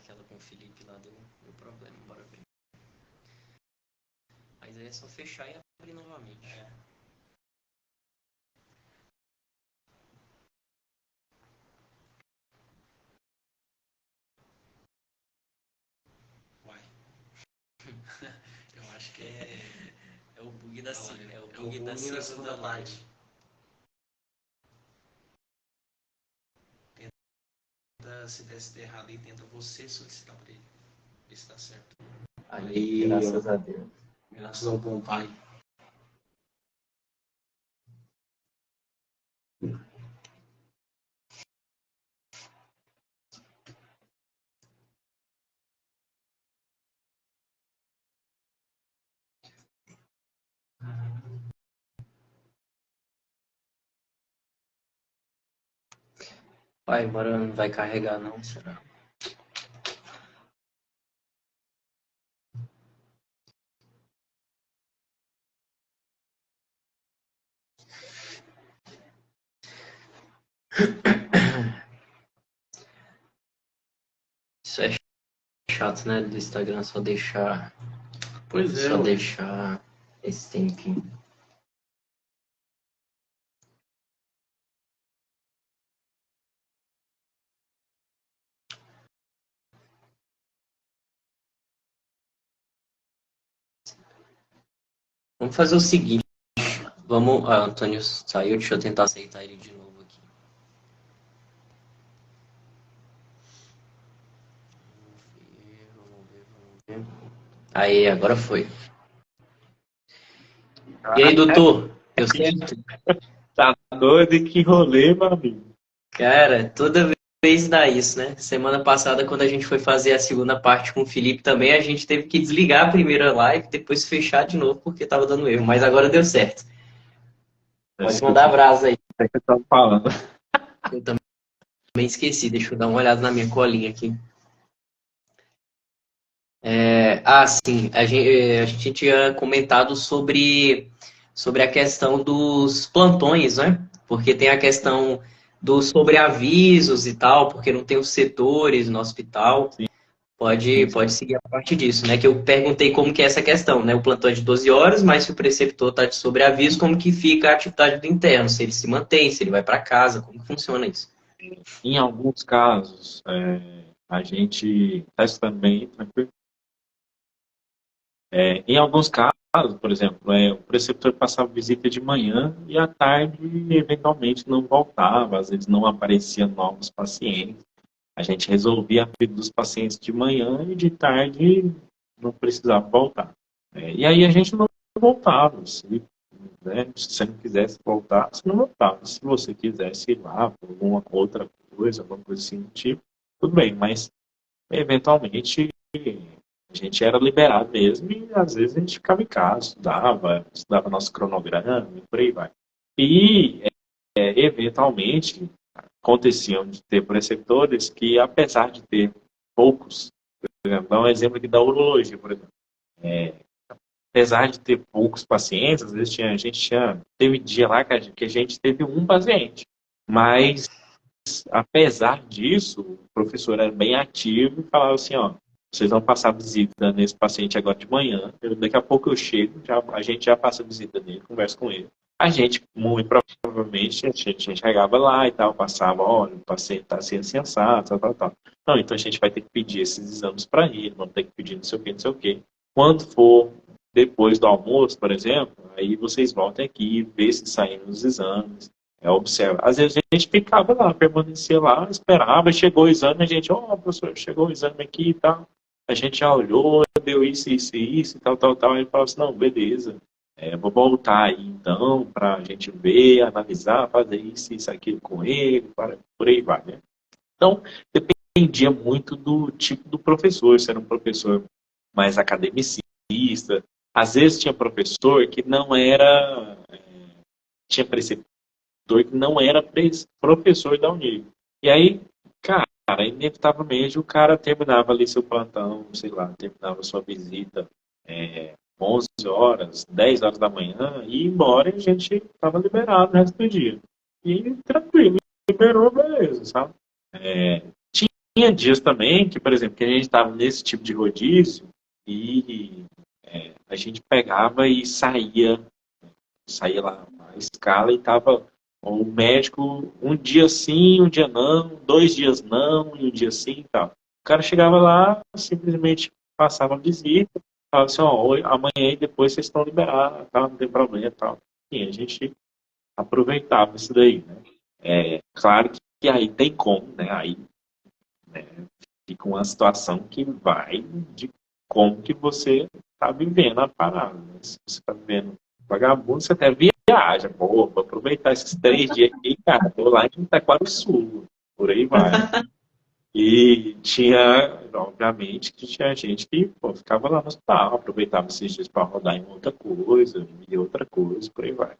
naquela com o Felipe lá deu problema, bora ver. Mas aí é só fechar e abrir novamente. Uai. Eu acho que É o bug da é o bug bug da da segunda parte. Se desse errado aí, tenta você solicitar para ele. Ver se dá certo. Aí, graças a Deus. Graças ao bom pai. Pai, bora, não vai carregar não, será? Isso é chato, né? Do Instagram só deixar esse tempinho. Vamos fazer o seguinte. Vamos. Ah, Antônio saiu, deixa eu tentar aceitar ele de novo aqui. Vamos ver. Aí, agora foi. E aí, doutor? Deu certo? Tá doido? E que rolê, meu amigo. Cara, toda vez dá isso, né? Semana passada, quando a gente foi fazer a segunda parte com o Felipe também, a gente teve que desligar a primeira live, depois fechar de novo porque tava dando erro. Mas agora deu certo. Pode mandar brasa aí. É que eu tava falando. Eu também esqueci, deixa eu dar uma olhada na minha colinha aqui. Sim, a gente tinha comentado sobre a questão dos plantões, né? Porque tem a questão dos sobreavisos e tal, porque não tem os setores no hospital. Pode seguir a parte disso, né? Que eu perguntei como que é essa questão, né? O plantão é de 12 horas, mas se o preceptor está de sobreaviso, como que fica a atividade do interno? Se ele se mantém, se ele vai para casa, como que funciona isso? Em alguns casos, a gente está estudando bem, tranquilo. Em alguns casos, por exemplo, o preceptor passava visita de manhã e à tarde, eventualmente, não voltava, às vezes não apareciam novos pacientes. A gente resolvia a vida dos pacientes de manhã e de tarde não precisava voltar. E aí a gente não voltava. Se você não quisesse voltar, você não voltava. Se você quisesse ir lá por alguma outra coisa, alguma coisa assim do tipo, tudo bem, mas eventualmente a gente era liberado mesmo e às vezes a gente ficava em casa, estudava nosso cronograma e por aí vai. E eventualmente aconteciam de ter preceptores que, apesar de ter poucos, por exemplo, dá um exemplo aqui da urologia, por exemplo. Apesar de ter poucos pacientes, às vezes teve dia lá que a gente teve um paciente, mas apesar disso, o professor era bem ativo e falava assim, ó, vocês vão passar visita nesse paciente agora de manhã, daqui a pouco eu chego, a gente já passa visita nele, conversa com ele. A gente, muito provavelmente, a gente chegava lá e tal, passava, olha, o paciente está sendo sensato, tal. Não, então a gente vai ter que pedir esses exames para ele, vamos ter que pedir não sei o quê, não sei o quê. Quando for depois do almoço, por exemplo, aí vocês voltem aqui, ver se saíram os exames, observa. Às vezes a gente ficava lá, permanecia lá, esperava, chegou o exame, a gente, professor, chegou o exame aqui e tal. A gente já olhou, deu isso, e tal. Ele falou assim, não, beleza, vou voltar aí então, para a gente ver, analisar, fazer isso, aquilo com ele, por aí vai, né? Então, dependia muito do tipo do professor, se era um professor mais academicista. Às vezes tinha professor que não era, tinha preceptor que não era professor da Unir. E aí, cara, inevitavelmente o cara terminava ali seu plantão, sei lá, terminava sua visita 11 horas, 10 horas da manhã, e ia embora e a gente estava liberado no resto do dia. E tranquilo, liberou, beleza, sabe? tinha dias também que, por exemplo, que a gente estava nesse tipo de rodízio e a gente pegava e saía lá na escala e tava o médico um dia sim, um dia não, 2 dias não e um dia sim e tal. O cara chegava lá, simplesmente passava a visita, falava assim, ó, amanhã e depois vocês estão liberados, tal, não tem problema e tal. E a gente aproveitava isso daí, né? Claro que aí tem como, né? Aí, né, fica uma situação que vai de como que você está vivendo a parada, né? Se você está vivendo vagabundo, você até viaja, pô, vou aproveitar esses 3 dias aqui, cara, tô lá em Itaquaruçu, por aí vai. E tinha, obviamente, que tinha gente que pô, ficava lá no hospital, aproveitava esses dias para rodar em outra coisa, e outra coisa, por aí vai.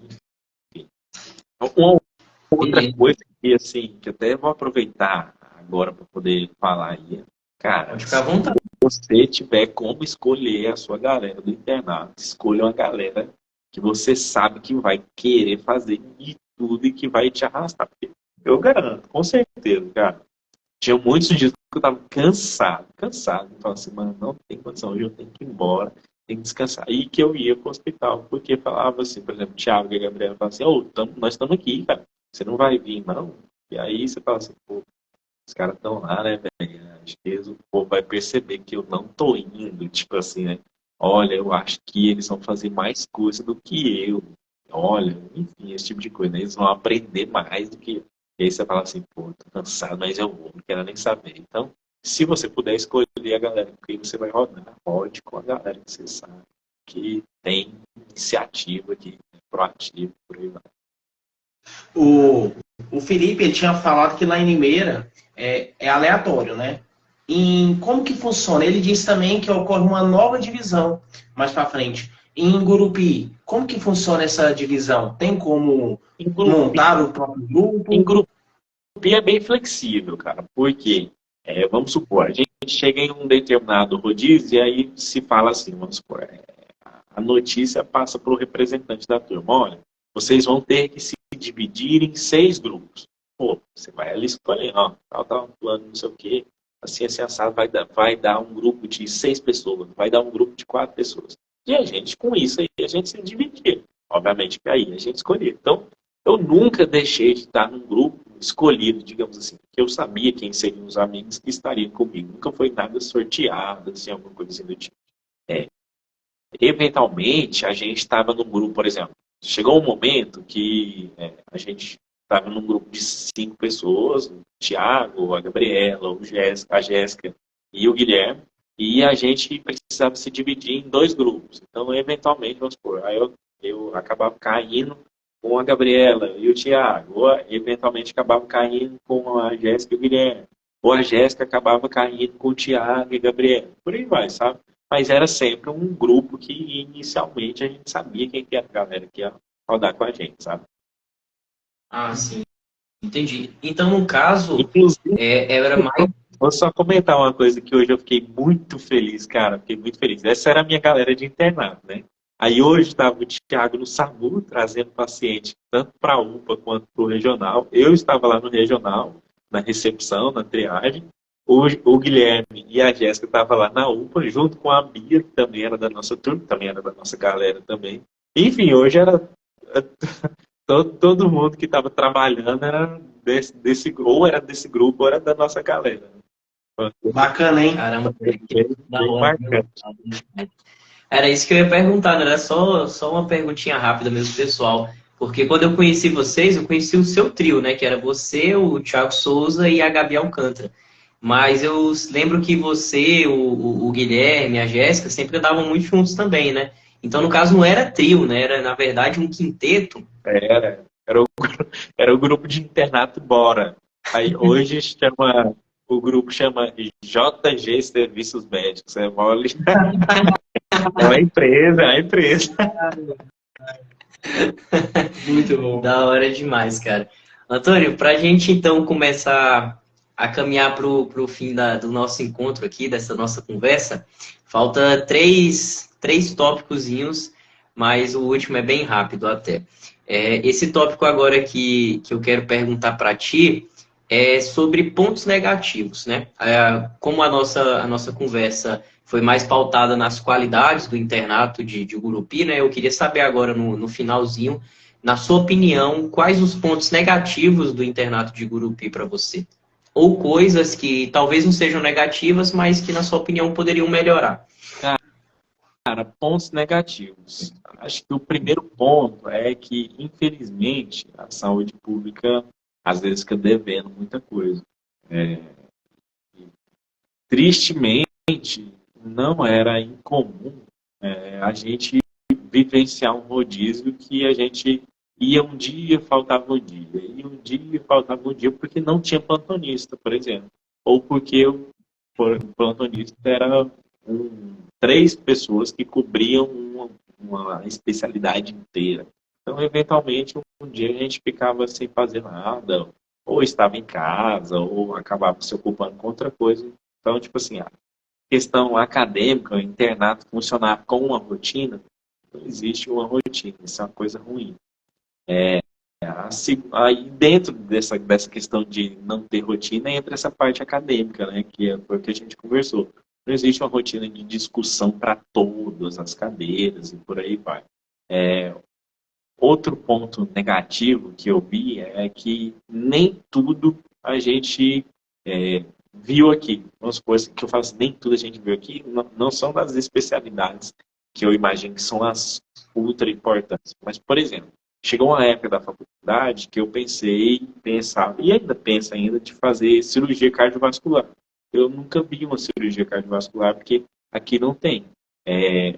Enfim. Uma outra coisa que, assim, que eu até vou aproveitar agora para poder falar aí, cara, Pode ficar à se vontade. você tiver como escolher a sua galera do internato, escolha uma galera que você sabe que vai querer fazer de tudo e que vai te arrastar. Porque eu garanto, com certeza, cara. Tinha muitos dias que eu tava cansado. Então, assim, mano, não tem condição, hoje eu tenho que ir embora, tenho que descansar. E que eu ia pro hospital, porque falava assim, por exemplo, o Thiago e a Gabriela falavam assim, nós estamos aqui, cara, você não vai vir, não? E aí você fala assim, pô, os caras estão lá, né, velho? Às vezes o povo vai perceber que eu não tô indo, tipo assim, né? Olha, eu acho que eles vão fazer mais coisa do que eu. Olha, enfim, esse tipo de coisa, né? Eles vão aprender mais do que eu. E aí você fala assim, pô, tô cansado, mas eu vou, não quero nem saber. Então, se você puder escolher a galera com quem você vai rodar, rode com a galera que você sabe que tem iniciativa, que é proativa, por aí vai. O, o Felipe ele tinha falado que lá em Limeira é aleatório, né? Como que funciona? Ele disse também que ocorre uma nova divisão mais para frente. Em Gurupi, como que funciona essa divisão? Tem como Em grupo, montar o próprio em grupo? grupo é bem flexível, cara, porque, vamos supor, a gente chega em um determinado rodízio e aí se fala assim, vamos supor, a notícia passa para o representante da turma, olha, vocês vão ter que se dividir em 6 grupos. Pô, você vai ali escolher, ó, tal, plano, não sei o quê, assim, assado, vai dar um grupo de 6 pessoas, vai dar um grupo de 4 pessoas. E a gente, com isso aí, a gente se dividia. Obviamente que aí a gente escolhia. Então, eu nunca deixei de estar num grupo escolhido, digamos assim, porque eu sabia quem seriam os amigos que estariam comigo. Nunca foi nada sorteado, assim, alguma coisa assim do tipo. É, eventualmente, a gente estava num grupo, por exemplo, chegou um momento que a gente estava num grupo de 5 pessoas, o Thiago, a Gabriela, a Jéssica e o Guilherme, e a gente precisava se dividir em 2 grupos. Então, eventualmente, vamos supor, aí eu acabava caindo com a Gabriela e o Thiago, ou eventualmente acabava caindo com a Jéssica e o Guilherme, ou a Jéssica acabava caindo com o Thiago e a Gabriela. Por aí vai, sabe? Mas era sempre um grupo que inicialmente a gente sabia quem que era a galera que ia rodar com a gente, sabe? Ah, sim. Entendi. Então, no caso, Inclusive, era mais. vou só comentar uma coisa que hoje eu fiquei muito feliz, cara. Fiquei muito feliz. Essa era a minha galera de internato, né? Aí hoje estava o Thiago no SAMU, trazendo paciente tanto para a UPA quanto para o regional. Eu estava lá no regional, na recepção, na triagem. O Guilherme e a Jéssica estavam lá na UPA, junto com a Bia, que também era da nossa turma, também era da nossa galera também. Enfim, hoje era todo mundo que estava trabalhando era ou era desse grupo ou era da nossa galera. Bacana, hein? Caramba, Bem, que da bem hora, viu? marcante. Era isso que eu ia perguntar, né? Era só uma perguntinha rápida mesmo, pessoal. Porque quando eu conheci vocês, eu conheci o seu trio, né? Que era você, o Thiago Souza e a Gabi Alcântara. Mas eu lembro que você, o Guilherme, a Jéssica sempre andavam muito juntos também, né? Então, no caso, não era trio, né? Era, na verdade, um quinteto. Era o grupo de internato Bora. Aí hoje o grupo chama JG Serviços Médicos. É mole. É uma empresa, é uma empresa. Muito bom. Da hora demais, cara. Antônio, para a gente então começar a caminhar para o fim do nosso encontro aqui, dessa nossa conversa, falta três tópicozinhos, mas o último é bem rápido até. Esse tópico agora que eu quero perguntar para ti é sobre pontos negativos, né? Como a nossa conversa foi mais pautada nas qualidades do internato de Gurupi, né? Eu queria saber agora, no finalzinho, na sua opinião, quais os pontos negativos do internato de Gurupi para você? Ou coisas que talvez não sejam negativas, mas que, na sua opinião, poderiam melhorar. Cara, pontos negativos. Acho que o primeiro ponto é que, infelizmente, a saúde pública às vezes fica devendo muita coisa. Tristemente, não era incomum a gente vivenciar um rodízio que a gente ia um dia, faltava um dia, ia um dia, faltava um dia, porque não tinha plantonista, por exemplo. Ou porque o plantonista era três pessoas que cobriam uma especialidade inteira. Então, eventualmente, um dia a gente ficava sem fazer nada, ou estava em casa, ou acabava se ocupando com outra coisa. Então, tipo assim, a questão acadêmica, o internato funcionar com uma rotina, não existe uma rotina, isso é uma coisa ruim. Aí dentro dessa questão de não ter rotina, entra essa parte acadêmica, né, foi o que a gente conversou. Não existe uma rotina de discussão para todas as cadeiras e por aí vai. Outro ponto negativo que eu vi é que nem tudo a gente viu aqui. Vamos supor que eu falo assim, nem tudo a gente viu aqui, não são das especialidades que eu imagino que são as ultra importantes. Mas, por exemplo, chegou uma época da faculdade que eu pensava, e ainda penso ainda, de fazer cirurgia cardiovascular. Eu nunca vi uma cirurgia cardiovascular, porque aqui não tem.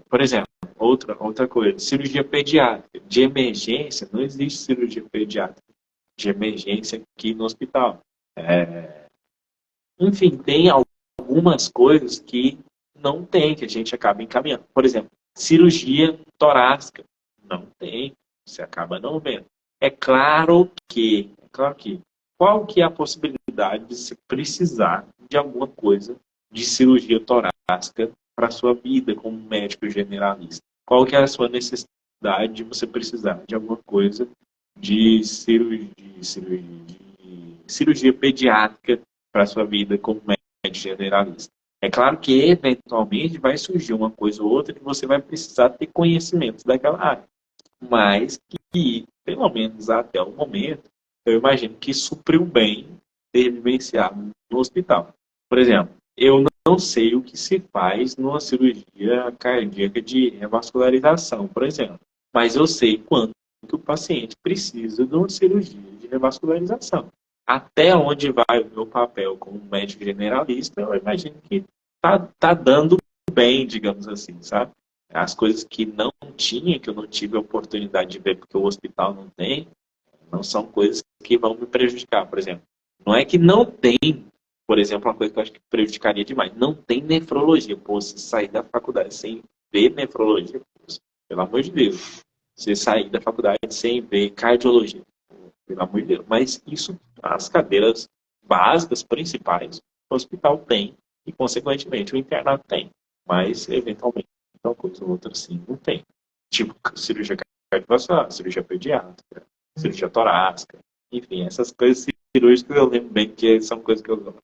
Por exemplo, outra coisa, cirurgia pediátrica. De emergência, não existe cirurgia pediátrica de emergência aqui no hospital. Enfim, tem algumas coisas que não tem, que a gente acaba encaminhando. Por exemplo, cirurgia torácica. Não tem, você acaba não vendo. Qual que é a possibilidade de você precisar de alguma coisa de cirurgia torácica para a sua vida como médico generalista? Qual que é a sua necessidade de você precisar de alguma coisa de cirurgia pediátrica para a sua vida como médico generalista? É claro que, eventualmente, vai surgir uma coisa ou outra que você vai precisar ter conhecimentos daquela área. Mas que, pelo menos até o momento, eu imagino que supriu bem ter vivenciado no hospital. Por exemplo, eu não sei o que se faz numa cirurgia cardíaca de revascularização, por exemplo. Mas eu sei quanto que o paciente precisa de uma cirurgia de revascularização. Até onde vai o meu papel como médico generalista, eu imagino que tá dando bem, digamos assim, sabe? As coisas que não tinha, que eu não tive a oportunidade de ver porque o hospital não tem, não são coisas que vão me prejudicar, por exemplo. Não é que não tem, por exemplo, uma coisa que eu acho que prejudicaria demais. Não tem nefrologia. Pô, você sair da faculdade sem ver nefrologia, pelo amor de Deus. Você sair da faculdade sem ver cardiologia, pelo amor de Deus. Mas isso, as cadeiras básicas, principais, o hospital tem e, consequentemente, o internato tem. Mas, eventualmente, uma coisa ou outra, assim, não tem. Tipo, cirurgia cardiovascular, cirurgia pediátrica, cirurgia torácica, enfim, essas coisas cirúrgicas eu lembro bem que são coisas que eu gosto.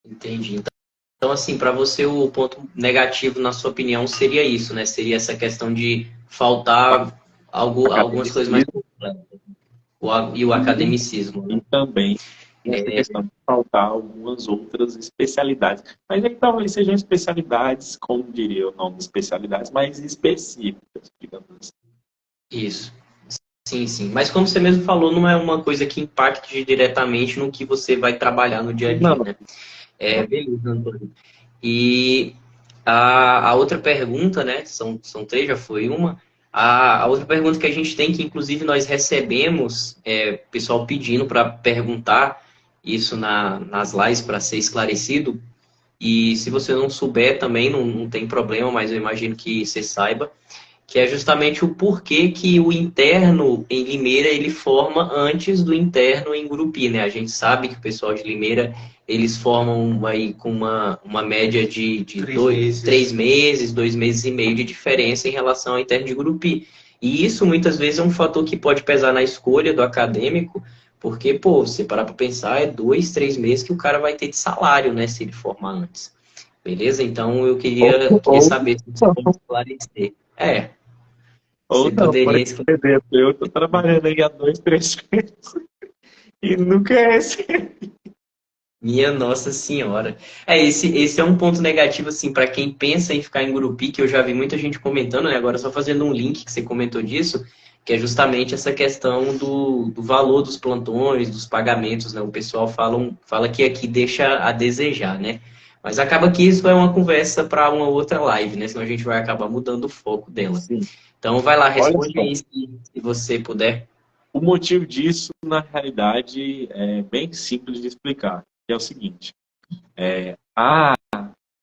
Entendi. Então, assim, para você o ponto negativo, na sua opinião, seria isso, né? Seria essa questão de faltar algumas coisas mais completas. E o academicismo. E também essa questão de faltar algumas outras especialidades. Mas aí talvez sejam especialidades, como diria o nome, especialidades mais específicas, digamos assim. Isso. Sim, sim. Mas como você mesmo falou, não é uma coisa que impacte diretamente no que você vai trabalhar no dia a dia, Não. né? Beleza, Antônio. E a outra pergunta, né? São três, já foi uma. A outra pergunta que a gente tem, que inclusive nós recebemos, pessoal pedindo para perguntar isso nas lives para ser esclarecido. E se você não souber também, não tem problema, mas eu imagino que você saiba, que é justamente o porquê que o interno em Limeira ele forma antes do interno em Gurupi, né? A gente sabe que o pessoal de Limeira, eles formam aí com uma média de 3 meses, 2 meses e meio de diferença em relação ao interno de Gurupi. E isso muitas vezes é um fator que pode pesar na escolha do acadêmico, Porque, pô, você parar para pensar, é 2, 3 meses que o cara vai ter de salário, né, se ele formar antes. Beleza? Então eu Ou, queria ou, saber se você pode esclarecer. ou Você não, por poderia exemplo, eu estou trabalhando aí há 2, 3 meses e nunca é esse. Minha Nossa Senhora. Esse é um ponto negativo, assim, para quem pensa em ficar em Gurupi, que eu já vi muita gente comentando, né? Agora só fazendo um link que você comentou disso, que é justamente essa questão do valor dos plantões, dos pagamentos, né? O pessoal fala que aqui deixa a desejar, né? Mas acaba que isso é uma conversa para uma outra live, né? Senão a gente vai acabar mudando o foco dela. Sim, Então vai lá, olha responde só. aí se você puder. O motivo disso, na realidade, é bem simples de explicar, que é o seguinte. A,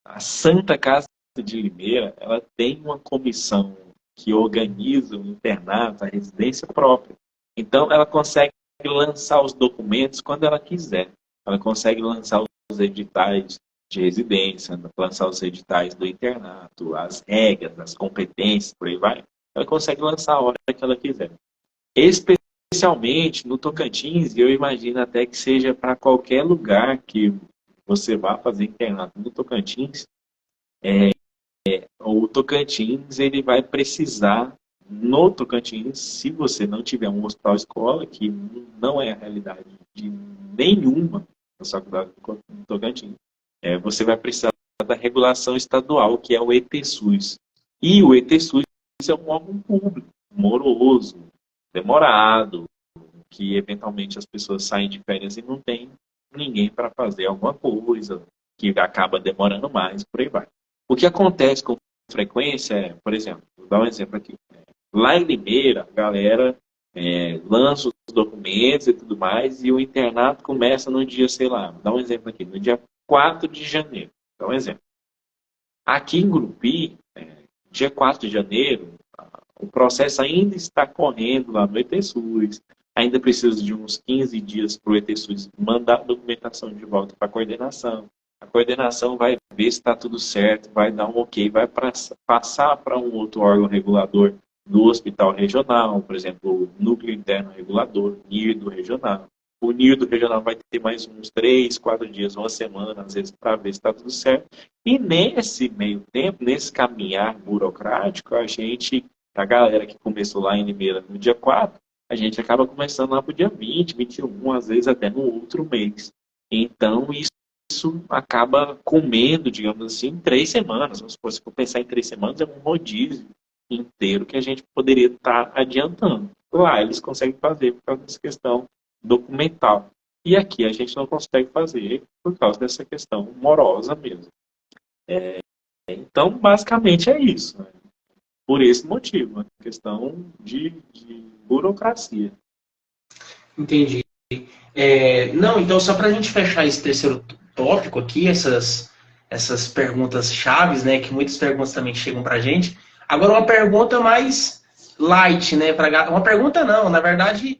a Santa Casa de Limeira, ela tem uma comissão que organiza o internato, a residência própria. Então, ela consegue lançar os documentos quando ela quiser. Ela consegue lançar os editais de residência, lançar os editais do internato, as regras, as competências, por aí vai. Ela consegue lançar a hora que ela quiser. Especialmente no Tocantins, eu imagino até que seja para qualquer lugar que você vá fazer internato no Tocantins, o Tocantins ele vai precisar, no Tocantins, se você não tiver um hospital escola, que não é a realidade de nenhuma da faculdade do Tocantins, você vai precisar da regulação estadual, que é o ETSUS. E o ETSUS é um órgão público, moroso, demorado, que eventualmente as pessoas saem de férias e não tem ninguém para fazer alguma coisa, que acaba demorando mais, por aí vai. O que acontece com frequência é, por exemplo, vou dar um exemplo aqui. Lá em Limeira, a galera lança os documentos e tudo mais, e o internato começa no dia, sei lá, vou dar um exemplo aqui, no dia 4 de janeiro. Vou dar um exemplo. Aqui em Grupi, dia 4 de janeiro, o processo ainda está correndo lá no ETSUS, ainda precisa de uns 15 dias para o ETSUS mandar a documentação de volta para a coordenação. A coordenação vai ver se está tudo certo, vai dar um ok, vai passar para um outro órgão regulador do hospital regional, por exemplo, o Núcleo Interno Regulador, NIRDO Regional. O NIRDO Regional vai ter mais uns 3, 4 dias, uma semana, às vezes, para ver se está tudo certo. E nesse meio tempo, nesse caminhar burocrático, a galera que começou lá em Limeira no dia 4, a gente acaba começando lá para o dia 20, 21, às vezes até no outro mês. Então, isso acaba comendo, digamos assim, 3 semanas. Se for pensar em 3 semanas, é um rodízio inteiro que a gente poderia estar adiantando. Lá eles conseguem fazer por causa dessa questão documental. E aqui a gente não consegue fazer por causa dessa questão morosa mesmo. Então, basicamente é isso. Né? Por esse motivo, a questão de burocracia. Entendi. Não, então só para a gente fechar esse terceiro tópico aqui, essas perguntas chaves, né, que muitas perguntas também chegam para a gente. Agora uma pergunta mais light, né? Uma pergunta não, na verdade,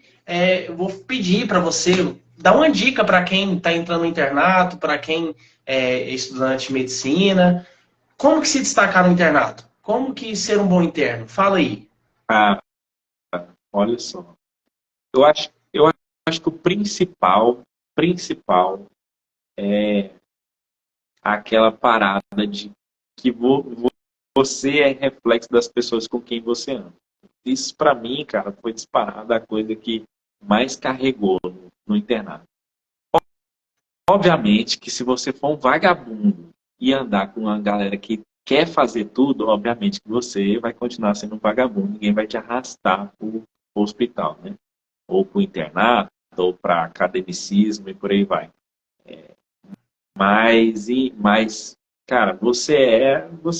eu vou pedir para você dar uma dica para quem está entrando no internato, para quem é estudante de medicina. Como que se destacar no internato? Como que ser um bom interno? Fala aí. Ah, olha só. Eu acho que o principal é aquela parada de que você é reflexo das pessoas com quem você anda. Isso, para mim, cara, foi disparada a coisa que mais carregou no internato. Obviamente que se você for um vagabundo e andar com uma galera que quer fazer tudo, obviamente que você vai continuar sendo um vagabundo. Ninguém vai te arrastar para o hospital, né? Ou para o internato, ou para academicismo e por aí vai. Mas, cara, você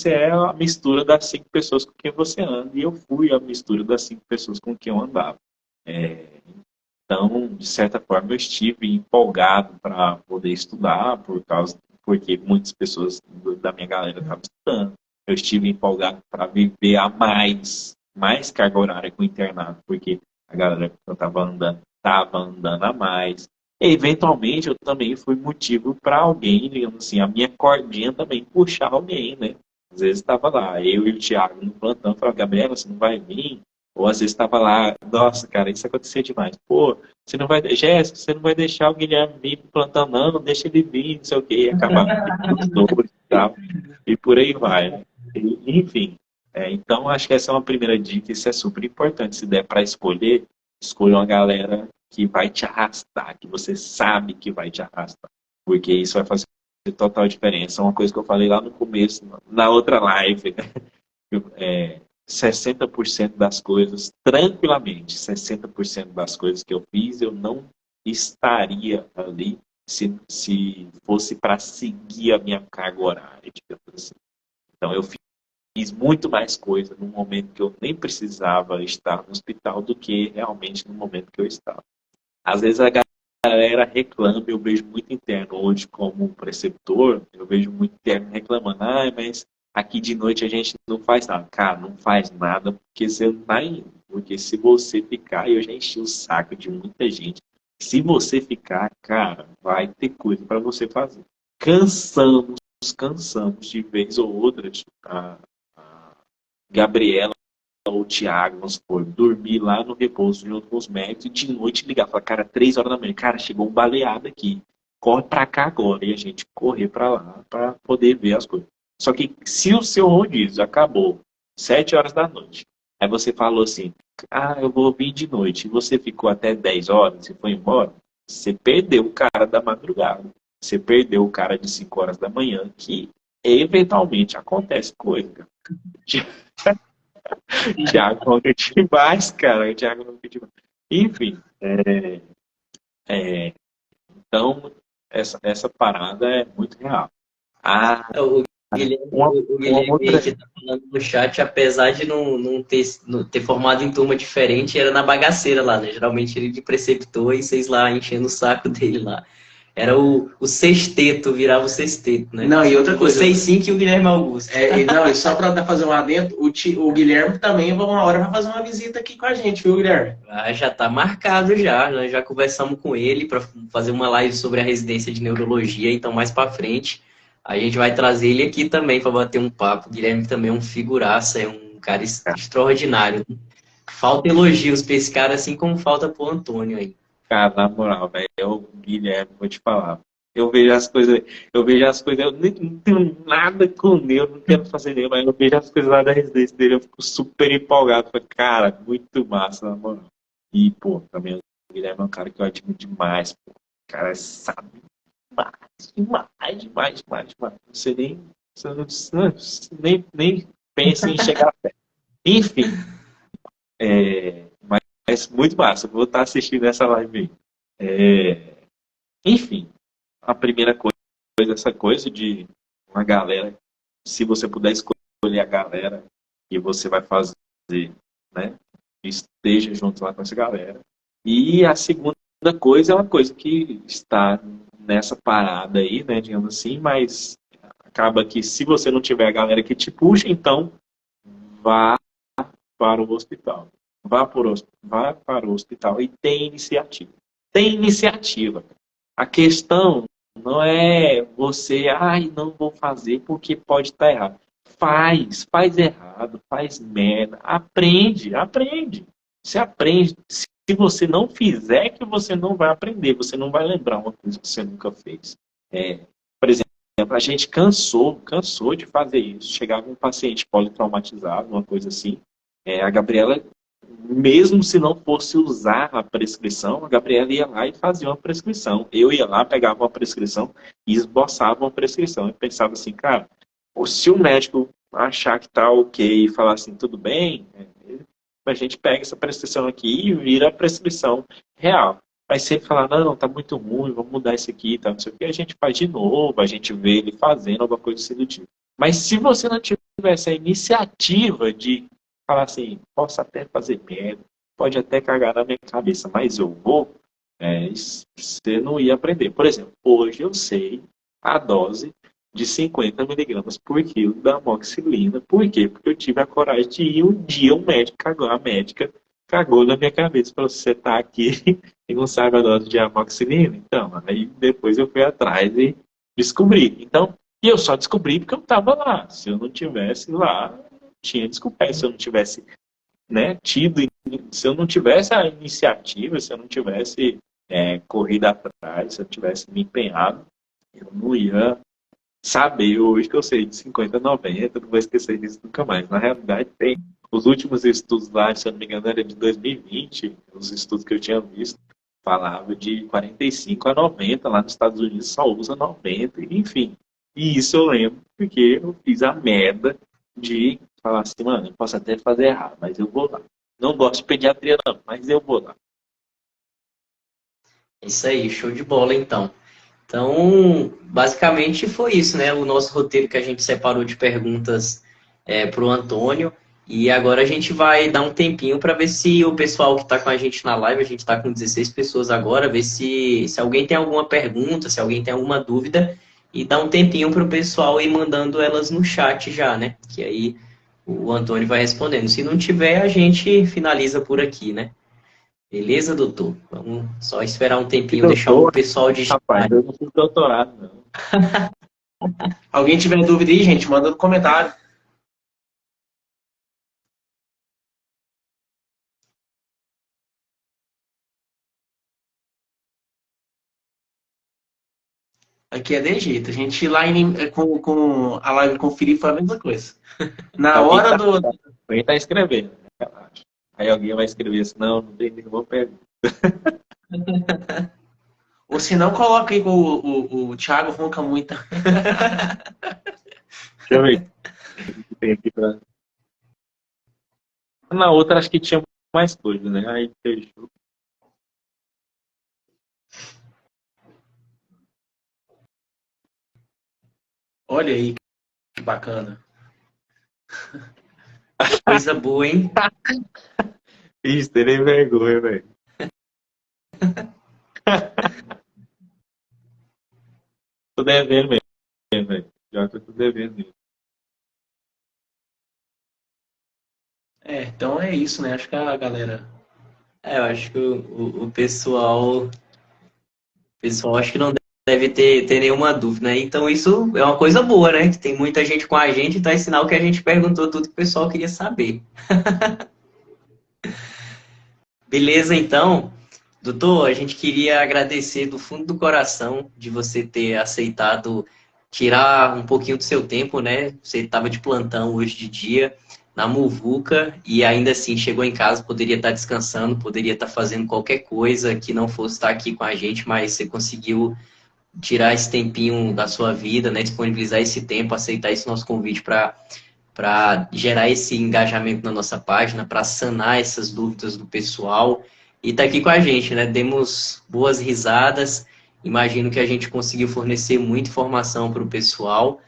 é a mistura das 5 pessoas com quem você anda. E eu fui a mistura das 5 pessoas com quem eu andava. Então, de certa forma, eu estive empolgado para poder estudar, porque muitas pessoas da minha galera estavam estudando. Eu estive empolgado para viver a mais carga horária com o internato, porque a galera que eu estava andando a mais. E, eventualmente, eu também fui motivo para alguém, digamos assim, a minha cordinha também puxar alguém, né? Às vezes estava lá, eu e o Thiago no plantão, falava, Gabriela, você não vai vir? Ou às vezes estava lá, nossa, cara, isso acontecia demais. Pô, você não vai, Jéssica, você não vai deixar o Guilherme vir pro plantão, não, deixa ele vir, não sei o quê, e acabava ficando os dois e tal, e por aí vai, né? Enfim, então acho que essa é uma primeira dica, isso é super importante. Se der para escolher, escolha uma galera que vai te arrastar, que você sabe que vai te arrastar, porque isso vai fazer total diferença. Uma coisa que eu falei lá no começo, na outra live, né? 60% das coisas, tranquilamente, 60% das coisas que eu fiz, eu não estaria ali se fosse para seguir a minha carga horária, digamos assim. Então, eu fiz muito mais coisa no momento que eu nem precisava estar no hospital do que realmente no momento que eu estava. Às vezes a galera reclama, eu vejo muito interno hoje como preceptor, eu vejo muito interno reclamando, mas aqui de noite a gente não faz nada. Cara, não faz nada porque você não está indo. Porque se você ficar, eu já enchi o saco de muita gente. Se você ficar, cara, vai ter coisa para você fazer. Cansamos de vez ou outra. A Gabriela ou o Thiago, vamos supor, dormir lá no repouso junto com os médicos e de noite ligar, falar, cara, 3 horas da manhã, cara, chegou um baleado aqui, corre pra cá agora, e a gente correr pra lá pra poder ver as coisas. Só que se o seu rodízio acabou 7 horas da noite, aí você falou assim, eu vou vir de noite, e você ficou até 10 horas e foi embora, você perdeu o cara da madrugada, você perdeu o cara de 5 horas da manhã, que eventualmente acontece coisa, cara. Thiago ronca demais, cara. O Thiago ronca demais. Enfim, então essa parada é muito real. O Guilherme, Uma, o uma Guilherme outra. aqui tá falando no chat, apesar de não ter formado em turma diferente, era na bagaceira lá, né? Geralmente ele de preceptor e vocês lá enchendo o saco dele lá. Era o sexteto, virava o sexteto, né? Não, e outra coisa. Vocês cinco e o Guilherme Augusto. Não, e só para fazer um adendo, o Guilherme também, uma hora vai fazer uma visita aqui com a gente, viu, Guilherme? Já tá marcado já, nós já conversamos com ele para fazer uma live sobre a residência de neurologia, então mais para frente a gente vai trazer ele aqui também para bater um papo. O Guilherme também é um figuraça, é um cara extraordinário. Falta elogios para esse cara, assim como falta pro Antônio aí. Cara, na moral, velho, o Guilherme, vou te falar. Eu vejo as coisas, eu não tenho nada com ele, eu não quero fazer nem, mas eu vejo as coisas lá da residência dele, eu fico super empolgado. Falei, cara, muito massa, na moral. E, pô, também o Guilherme é um cara que eu admiro demais, pô. O cara sabe demais. Você nem pensa em chegar perto. Enfim, mas muito massa, eu vou estar assistindo essa live aí. Enfim, a primeira coisa, essa coisa de uma galera, se você puder escolher a galera que você vai fazer, né? Esteja junto lá com essa galera. E a segunda coisa é uma coisa que está nessa parada aí, né? Digamos assim, mas acaba que se você não tiver a galera que te puxa, então vá para o hospital. Vá para o hospital e tem iniciativa. Tem iniciativa. A questão não é você, não vou fazer porque pode estar errado. Faz errado, faz merda, aprende. Você aprende. Se você não fizer, é que você não vai aprender, você não vai lembrar uma coisa que você nunca fez. Por exemplo, a gente cansou de fazer isso. Chegava um paciente politraumatizado, uma coisa assim. A Gabriela, mesmo se não fosse usar a prescrição, a Gabriela ia lá e fazia uma prescrição. Eu ia lá, pegava uma prescrição e esboçava uma prescrição. Eu pensava assim, cara, se o médico achar que tá ok e falar assim, tudo bem, a gente pega essa prescrição aqui e vira a prescrição real. Aí se ele falar, não, tá muito ruim, vamos mudar isso aqui, tá, não sei o que, a gente faz de novo, a gente vê ele fazendo alguma coisa assim do tipo. Mas se você não tivesse a iniciativa de falar assim, posso até fazer merda, pode até cagar na minha cabeça, mas eu vou, você não ia aprender. Por exemplo, hoje eu sei a dose de 50 miligramas por quilo da amoxicilina. Por quê? Porque eu tive a coragem de ir um dia, a médica cagou na minha cabeça, falou, você tá aqui e não sabe a dose de amoxicilina? Então, aí depois eu fui atrás e descobri. Então, e eu só descobri porque eu estava lá. Se eu não tivesse lá, tinha desculpa. Se eu não tivesse né, tido, se eu não tivesse a iniciativa, se eu não tivesse corrido atrás, se eu tivesse me empenhado, eu não ia saber hoje que eu sei de 50 90, não vou esquecer disso nunca mais. Na realidade, tem os últimos estudos lá, se eu não me engano, era de 2020, os estudos que eu tinha visto, falava de 45 a 90, lá nos Estados Unidos só usa 90, enfim. E isso eu lembro porque eu fiz a merda de falar assim, mano, eu posso até fazer errado, mas eu vou lá. Não gosto de pediatria não, mas eu vou lá. Isso aí, show de bola então. Então, basicamente foi isso, né? O nosso roteiro que a gente separou de perguntas para o Antônio. E agora a gente vai dar um tempinho para ver se o pessoal que está com a gente na live, a gente está com 16 pessoas agora, ver se alguém tem alguma pergunta, se alguém tem alguma dúvida, e dar um tempinho para o pessoal ir mandando elas no chat já, né? Que aí o Antônio vai respondendo. Se não tiver, a gente finaliza por aqui, né? Beleza, doutor? Vamos só esperar um E tempinho, deixar o doutor, pessoal digitar. rapaz, eu não fiz doutorado, não. Alguém tiver dúvida aí, gente, manda no comentário. Aqui é de jeito. A gente lá com a live com o Felipe foi a mesma coisa. Na hora do. Alguém tá escrevendo, né? Relaxa. Aí alguém vai escrever assim, não tem nenhuma pergunta. Ou se não, coloca aí que o Thiago ronca muito. Deixa eu ver o que tem aqui pra... Na outra acho que tinha mais coisa, né? Aí fechou. Olha aí, que bacana. Coisa boa, hein? Isso, terei vergonha, velho. Tô devendo mesmo, velho. Já que eu tô devendo mesmo. Então é isso, né? Acho que a galera. Eu acho que o pessoal acho que não deve ter nenhuma dúvida, né? Então isso é uma coisa boa, né? Que tem muita gente com a gente, então é sinal que a gente perguntou tudo que o pessoal queria saber. Beleza, então. Doutor, a gente queria agradecer do fundo do coração de você ter aceitado tirar um pouquinho do seu tempo, né? Você estava de plantão hoje de dia na Muvuca e ainda assim chegou em casa, poderia estar descansando, poderia estar fazendo qualquer coisa que não fosse estar aqui com a gente, mas você conseguiu tirar esse tempinho da sua vida, né? Disponibilizar esse tempo, aceitar esse nosso convite para gerar esse engajamento na nossa página, para sanar essas dúvidas do pessoal e tá aqui com a gente, né? Demos boas risadas, imagino que a gente conseguiu fornecer muita informação para o pessoal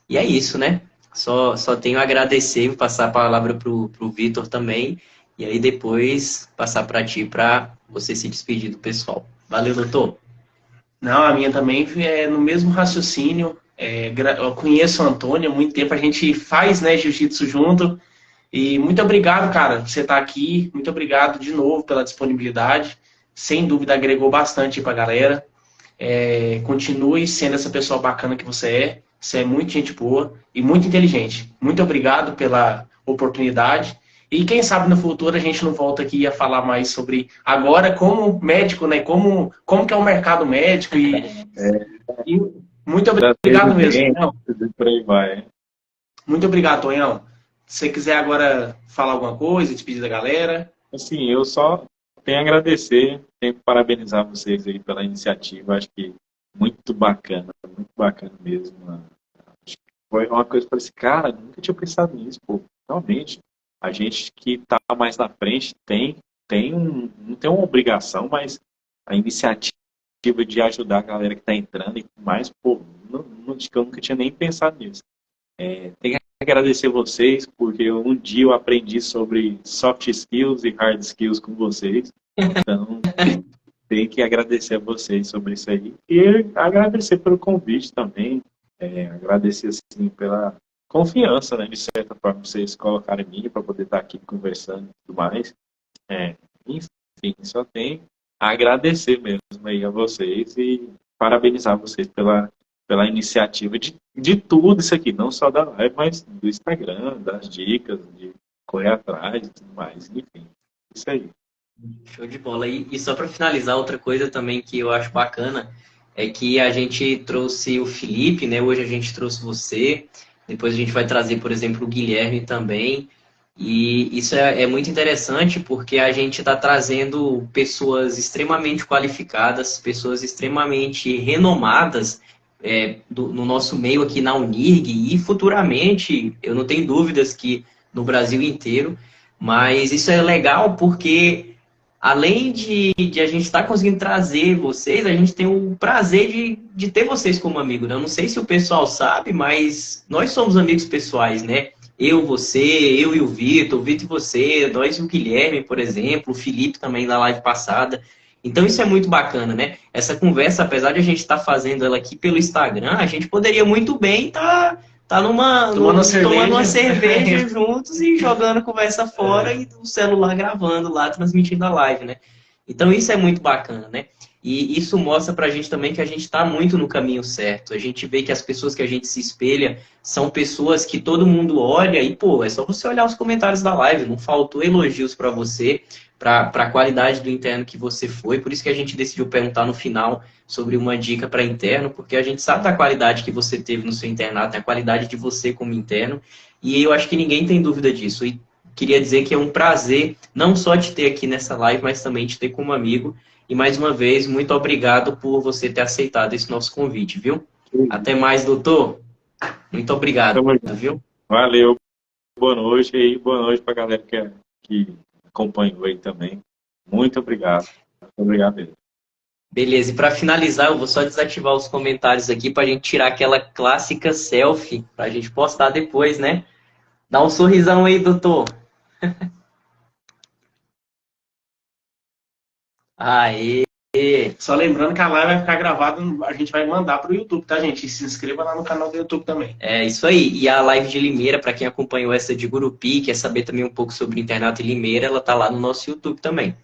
e é isso, né? Só tenho a agradecer e passar a palavra para o Vitor também e aí depois passar para ti para você se despedir do pessoal. Valeu, doutor! Não, a minha também é no mesmo raciocínio. Eu conheço o Antônio há muito tempo, a gente faz, né, jiu-jitsu junto. E muito obrigado, cara, por você estar aqui. Muito obrigado de novo pela disponibilidade. Sem dúvida, agregou bastante para a galera. Continue sendo essa pessoa bacana que você é. Você é muito gente boa e muito inteligente. Muito obrigado pela oportunidade. E quem sabe no futuro a gente não volta aqui a falar mais sobre agora como médico, né? Como que é o mercado médico e muito obrigado mesmo. Por aí vai. Muito obrigado, Tonhão. Se você quiser agora falar alguma coisa, despedir da galera. Assim, eu só tenho a agradecer, tenho que parabenizar vocês aí pela iniciativa. Acho que muito bacana mesmo. Acho que foi uma coisa que eu falei assim, cara, nunca tinha pensado nisso, pô. Realmente, a gente que está mais na frente não tem uma obrigação, mas a iniciativa de ajudar a galera que está entrando e tudo mais, pô, acho que eu nunca tinha nem pensado nisso. Tenho que agradecer vocês, porque um dia eu aprendi sobre soft skills e hard skills com vocês. Então, tenho que agradecer a vocês sobre isso aí. E agradecer pelo convite também. Agradecer assim, pela confiança, né, de certa forma, vocês colocarem em mim para poder estar aqui conversando e tudo mais. Enfim, só tenho a agradecer mesmo aí a vocês e parabenizar vocês pela iniciativa de tudo isso aqui, não só da live, mas do Instagram, das dicas, de correr atrás e tudo mais. Enfim, isso aí. Show de bola. E só para finalizar, outra coisa também que eu acho bacana é que a gente trouxe o Felipe, né? Hoje a gente trouxe você. Depois a gente vai trazer, por exemplo, o Guilherme também. E isso é muito interessante porque a gente está trazendo pessoas extremamente qualificadas, pessoas extremamente renomadas no nosso meio aqui na Unirg e futuramente, eu não tenho dúvidas que no Brasil inteiro, mas isso é legal porque além de a gente estar conseguindo trazer vocês, a gente tem o prazer de ter vocês como amigo, né? Eu não sei se o pessoal sabe, mas nós somos amigos pessoais, né? Eu, você, eu e o Vitor e você, nós e o Guilherme, por exemplo, o Felipe também da live passada. Então isso é muito bacana, né? Essa conversa, apesar de a gente estar fazendo ela aqui pelo Instagram, a gente poderia muito bem tá tomando uma cerveja juntos e jogando conversa fora e o celular gravando lá, transmitindo a live, né? Então isso é muito bacana, né? E isso mostra pra gente também que a gente está muito no caminho certo. A gente vê que as pessoas que a gente se espelha são pessoas que todo mundo olha e, pô, é só você olhar os comentários da live, não faltou elogios para você, para a qualidade do interno que você foi. Por isso que a gente decidiu perguntar no final sobre uma dica para interno, porque a gente sabe da qualidade que você teve no seu internato, a qualidade de você como interno, e eu acho que ninguém tem dúvida disso. E queria dizer que é um prazer não só te ter aqui nessa live, mas também te ter como amigo. E mais uma vez, muito obrigado por você ter aceitado esse nosso convite, viu? Até mais, doutor. Muito obrigado, viu? Valeu. Boa noite e boa noite para a galera que acompanhou aí também. Muito obrigado. Muito obrigado mesmo. Beleza, e para finalizar, eu vou só desativar os comentários aqui para a gente tirar aquela clássica selfie para a gente postar depois, né? Dá um sorrisão aí, doutor. Aê! Só lembrando que a live vai ficar gravada, a gente vai mandar para o YouTube, tá, gente? E se inscreva lá no canal do YouTube também. É isso aí. E a live de Limeira, para quem acompanhou essa de Gurupi, quer saber também um pouco sobre o internato em Limeira, ela tá lá no nosso YouTube também.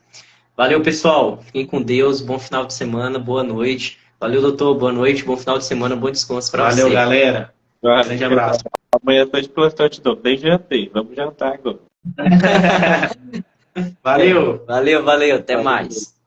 Valeu, pessoal. Fiquem com Deus. Bom final de semana. Boa noite. Valeu, doutor. Boa noite. Bom final de semana. Bom descanso para você. Valeu, galera. Grande abraço. Amanhã estou de plantão, nem jantei. Vamos jantar agora. Valeu. Valeu. Até mais.